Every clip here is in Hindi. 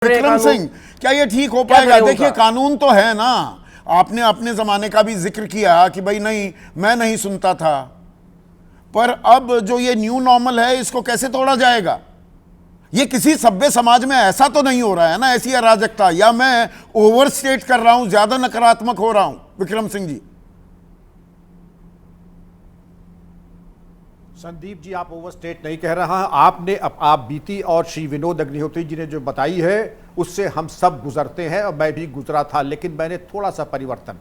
विक्रम सिंह, क्या ये ठीक हो पाएगा? देखिए, कानून तो है ना। आपने अपने जमाने का भी जिक्र किया कि भाई नहीं, मैं नहीं सुनता था, पर अब जो ये न्यू नॉर्मल है, इसको कैसे तोड़ा जाएगा? ये किसी सभ्य समाज में ऐसा तो नहीं हो रहा है ना, ऐसी अराजकता, या मैं ओवरस्टेट कर रहा हूं, ज्यादा नकारात्मक हो रहा हूं? विक्रम सिंह जी। संदीप जी, आप ओवरस्टेट नहीं कह रहा। आपने आप बीती और श्री विनोद अग्निहोत्री जी ने जो बताई है उससे हम सब गुजरते हैं और मैं भी गुजरा था, लेकिन मैंने थोड़ा सा परिवर्तन।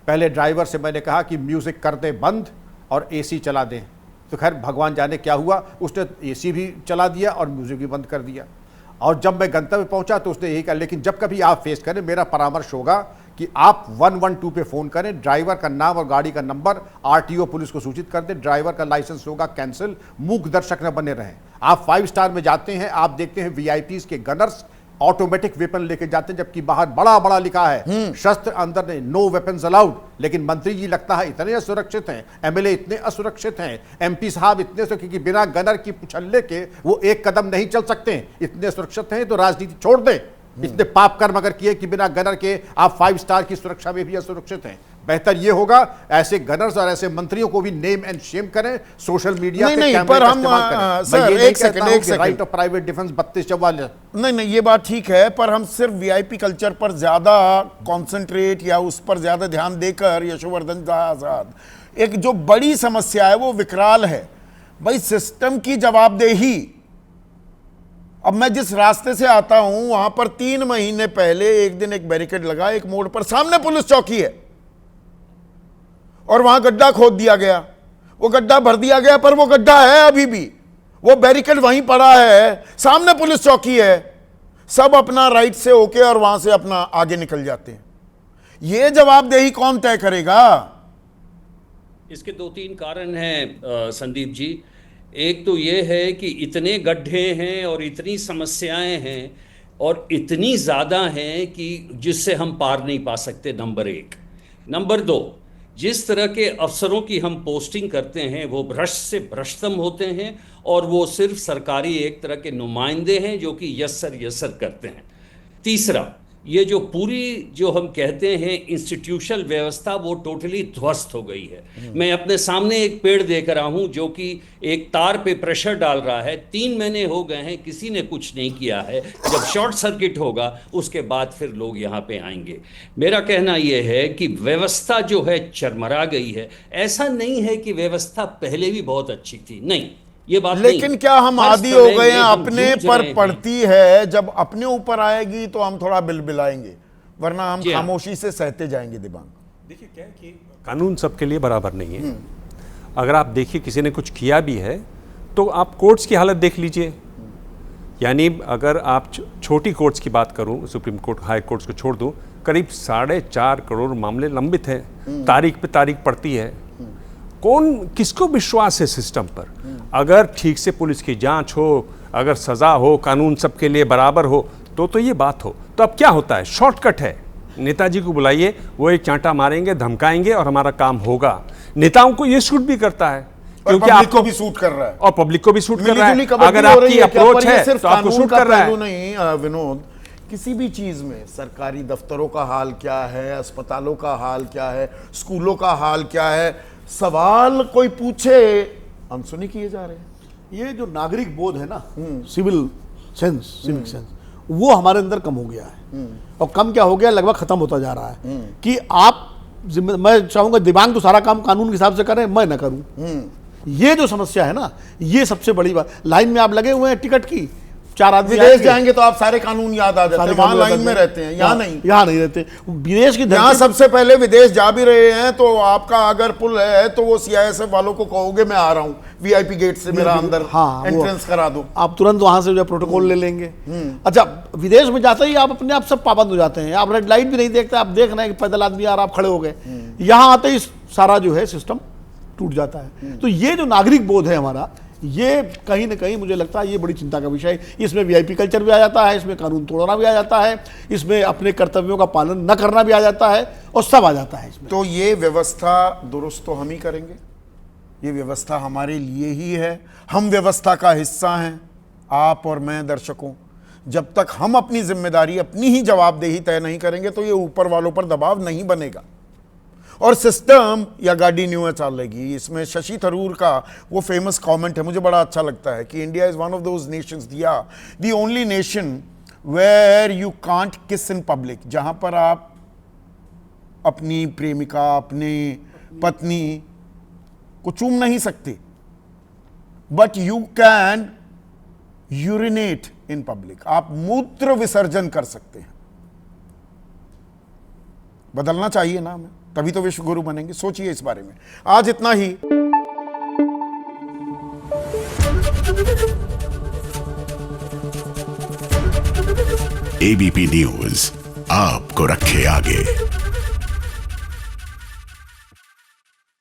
पहले ड्राइवर से मैंने कहा कि म्यूजिक कर दे बंद और एसी चला दें, तो खैर भगवान जाने क्या हुआ, उसने एसी भी चला दिया और म्यूजिक भी बंद कर दिया। और जब मैं गंतव्य पहुंचा तो उसने यही कहा, लेकिन जब कभी आप फेस करें, मेरा परामर्श होगा कि आप 112 पे फोन करें, ड्राइवर का नाम और गाड़ी का नंबर आरटीओ पुलिस को सूचित कर दें, ड्राइवर का लाइसेंस होगा कैंसिल, मूक दर्शक न बने रहें। आप 5 स्टार में जाते हैं, आप देखते हैं वीआईपीज के गनर्स ऑटोमेटिक वेपन लेके जाते हैं, जबकि बाहर बड़ा बड़ा लिखा है शस्त्र अंदर नहीं, नो वेपन्स अलाउड। लेकिन मंत्री जी लगता है इतने असुरक्षित हैं, एमएलए इतने असुरक्षित हैं, एमपी साहब इतने क्योंकि बिना गनर की पुछल्ले के वो एक कदम नहीं चल सकते, इतने सुरक्षित हैं। तो राजनीति छोड़ दें, इतने पाप कर्म अगर किए कि बिना गनर के आप 5 स्टार की सुरक्षा में भी असुरक्षित हैं। बेहतर ये होगा ऐसे गनर्स और ऐसे मंत्रियों को भी नेम एंड शेम करें, सोशल मीडिया नहीं, पर हम सर एक second right of private defence 3244। नहीं, ये बात ठीक है, पर हम सिर्फ वीआईपी कल्चर पर ज्यादा कंसंट्रेट या उस पर ज्यादा ध्यान देकर, यशोवर्धन आजाद, एक जो बड़ी समस्या है वो विकराल है भाई, सिस्टम की जवाबदेही। अब मैं जिस रास्ते से आता हूं वहां पर 3 महीने पहले एक दिन एक बैरिकेड लगा, एक मोड़ पर, सामने पुलिस चौकी है और वहां गड्ढा खोद दिया गया, वो गड्ढा भर दिया गया, पर वो गड्ढा है अभी भी, वो बैरिकेड वहीं पड़ा है, सामने पुलिस चौकी है, सब अपना राइट से होके और वहां से अपना आगे निकल जाते हैं। ये जवाबदेही कौन तय करेगा? इसके 2-3 कारण हैं संदीप जी। एक तो ये है कि इतने गड्ढे हैं और इतनी समस्याएं हैं और इतनी ज़्यादा हैं कि जिससे हम पार नहीं पा सकते, नंबर 1। नंबर 2, जिस तरह के अफसरों की हम पोस्टिंग करते हैं वो भ्रष्ट से भ्रष्टतम होते हैं और वो सिर्फ सरकारी एक तरह के नुमाइंदे हैं जो कि यस सर करते हैं। तीसरा, ये जो पूरी जो हम कहते हैं इंस्टीट्यूशनल व्यवस्था, वो टोटली ध्वस्त हो गई है। मैं अपने सामने एक पेड़ देख रहा हूं जो कि एक तार पे प्रेशर डाल रहा है, 3 महीने हो गए हैं, किसी ने कुछ नहीं किया है। जब शॉर्ट सर्किट होगा उसके बाद फिर लोग यहाँ पे आएंगे। मेरा कहना यह है कि व्यवस्था जो है चरमरा गई है। ऐसा नहीं है कि व्यवस्था पहले भी बहुत अच्छी थी, नहीं, ये बात लेकिन नहीं। क्या हम आदी हो गए हैं? अपने पर पड़ती है, जब अपने ऊपर आएगी तो हम थोड़ा बिलबिलाएंगे, वरना हम खामोशी से सहते जाएंगे। दिबांग, देखिए क्या है कि कानून सबके लिए बराबर नहीं है। अगर आप देखिए किसी ने कुछ किया भी है तो आप कोर्ट्स की हालत देख लीजिए। यानी अगर आप छोटी कोर्ट्स की बात करूं, सुप्रीम कोर्ट, हाई कोर्ट्स को छोड़ दूं, करीब 4.5 करोड़ मामले लंबित हैं, तारीख पे तारीख पड़ती है। कौन, किसको विश्वास है सिस्टम पर? अगर ठीक से पुलिस की जांच हो, अगर सजा हो, कानून सबके लिए बराबर हो, तो ये बात हो। तो अब क्या होता है? शॉर्टकट है, नेताजी को बुलाइए, वो एक चांटा मारेंगे, धमकाएंगे और हमारा काम होगा। नेताओं को ये सूट भी करता है क्योंकि आपको भी सूट कर रहा है और पब्लिक को भी सूट कर रहा है। अगर आपकी अप्रोच है तो आपको सूट कर रहा है। नहीं विनोद, किसी भी चीज में सरकारी दफ्तरों का हाल क्या है, अस्पतालों का हाल क्या है, स्कूलों का हाल क्या है, सवाल कोई पूछे अनसुनी किए जा रहे हैं। ये जो नागरिक बोध है ना, सिविक सेंस, वो हमारे अंदर कम हो गया है। और कम क्या हो गया, लगभग खत्म होता जा रहा है कि आप मैं चाहूंगा दिमाग तो सारा काम कानून के हिसाब से करें, मैं ना करूं। ये जो समस्या है ना, ये सबसे बड़ी बात। लाइन में आप लगे हुए हैं टिकट की, 4 आदमी विदेश जाएंगे तो आप सारे कानून याद आ जाते हैं, वहां लाइन में रहते हैं, यहाँ नहीं, यहाँ नहीं रहते। विदेश की यहाँ सबसे पहले विदेश जा भी रहे हैं तो आपका अगर पुल है तो वो सीआईएसएफ वालों को कहोगे मैं आ रहा हूँ, वीआईपी गेट से मेरा अंदर एंट्रेंस करा दो, आप तुरंत वहां से जो प्रोटोकॉल ले लेंगे। अच्छा, विदेश में जाते ही आप अपने आप सब पाबंद हो जाते हैं, आप रेड लाइट भी नहीं देखते, आप देख रहे हैं कि पैदल आदमी आ रहा, आप खड़े हो गए। यहाँ आते ही सारा जो है सिस्टम टूट जाता है। तो ये जो नागरिक बोध है हमारा, ये कहीं ना कहीं मुझे लगता है ये बड़ी चिंता का विषय है। इसमें वीआईपी कल्चर भी आ जाता है, इसमें कानून तोड़ना भी आ जाता है, इसमें अपने कर्तव्यों का पालन न करना भी आ जाता है, और सब आ जाता है इसमें। तो ये व्यवस्था दुरुस्त तो हम ही करेंगे, ये व्यवस्था हमारे लिए ही है, हम व्यवस्था का हिस्सा हैं, आप और मैं दर्शकों। जब तक हम अपनी जिम्मेदारी, अपनी ही जवाबदेही तय नहीं करेंगे तो ये ऊपर वालों पर दबाव नहीं बनेगा और सिस्टम या गाड़ी न्यू है चलेगी। इसमें शशि थरूर का वो फेमस कमेंट है, मुझे बड़ा अच्छा लगता है कि India is one of those nations, या the only nation where you can't kiss in public, जहां पर आप अपनी प्रेमिका, अपनी पत्नी को चूम नहीं सकते, but you can urinate in public, आप मूत्र विसर्जन कर सकते हैं। बदलना चाहिए ना हमें, तभी तो विश्व गुरु बनेंगे। सोचिए इस बारे में। आज इतना ही। एबीपी न्यूज आपको रखे आगे।